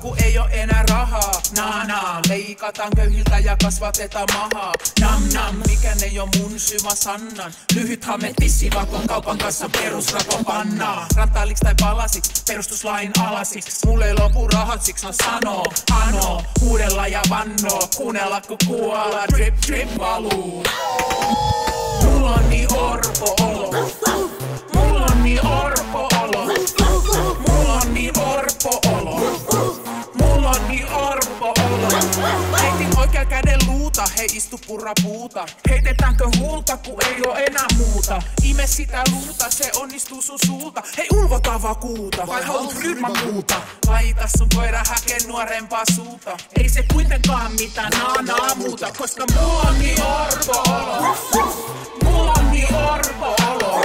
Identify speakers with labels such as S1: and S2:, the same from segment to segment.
S1: kun ei oo enää rahaa. Naa, leikataan köyhiltä ja kasvatetaan mahaa. Nam, mikä ei oo mun syy, mä sannan. Lyhyt hame tissivakon kaupan kanssa perusrako pannaa. Rantaaliks tai palasiks, perustuslain alasiks. Mulle ei lopu rahat, siks mä sanoo. Ano, huudella ja vannoo. Kuunnella ku kuolla, drip drip valuu. Mulla on niin orpo olo. Mulla on niin orpo olo. Mulla on niin orpo olo. Mulla on niin orpo olo. Heitin oikea käden luuta, hei istu purrapuuta. Heitetäänkö huulta, ku ei oo enää muuta. Ime sitä luuta, se onnistuu sun suulta. Hei ulvotaan vakuuta, vai haluut ryhmän muuta? Laita sun koira häkeen nuorempaa suuta. Ei se kuitenkaan mitään naanaa muuta, koska mulla on niin orpo olo. Mulla on niin orpo olo.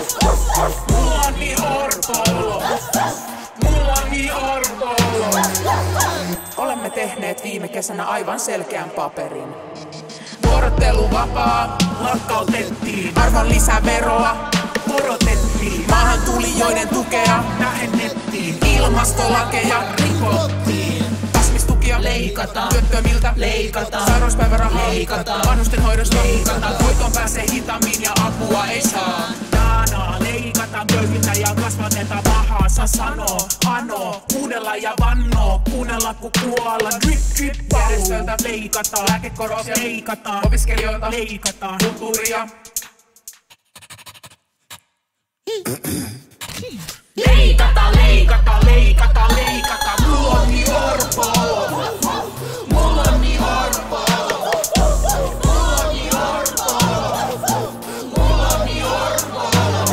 S1: Mulla on niin orpo olo. Mulla on niin orpo olo. Olemme tehneet viime kesänä aivan selkeän paperin. Vuorotteluvapaa lakkautettiin. Arvonlisäveroa korotettiin. Maahan tulijoiden tukea vähennettiin. Ilmastolakeja rikottiin. Kasvistukia leikataan. Työttömiltä leikataan. Sairauspäivärahaa leikataan. Vanhustenhoidosta leikataan. Hoitoon pääsee hitaammin ja apua ei saa. Leikataan köyhiltä ja kasvatetaan pahaa. Saa sanoo, ano, huudella ja vannoo. Kuunnella ku kuolla, drip drip valuu. Järjestöiltä leikataan, lääkekorvauksia leikataan. Opiskelijoilta leikataan, kulttuuria. Leikataan, leikataan, leikataan, leikataan. Mulla on niin orpo olo. Mulla on niin orpo olo. Mulla on niin orpo olo. Mulla on niin orpo olo.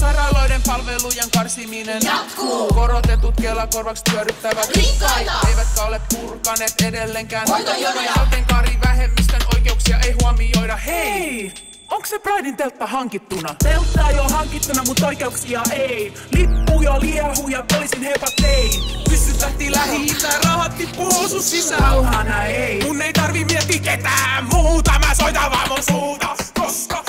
S1: Sairaaloiden palvelujen karsiminen jatkuu. Korotetut Kela-korvaukset hyödyttävät rikkaita. Eivätkä ole purkaneet edelleenkään hoitojonoja. Sateenkaarivähemmistön oikeuksia ei huomioida. Hei! Onks se Pridein teltta hankittuna? Teltta ei oo hankittuna, mut oikeuksia ei. Lippuja, liehuja, poliisin hepatein. Pystytähti Lähi-Itään, rahat tippuu housun sisään. Rauhana ei. Mun ei tarvi miettiä ketään muuta, mä soitan vaan mun suuta. Koska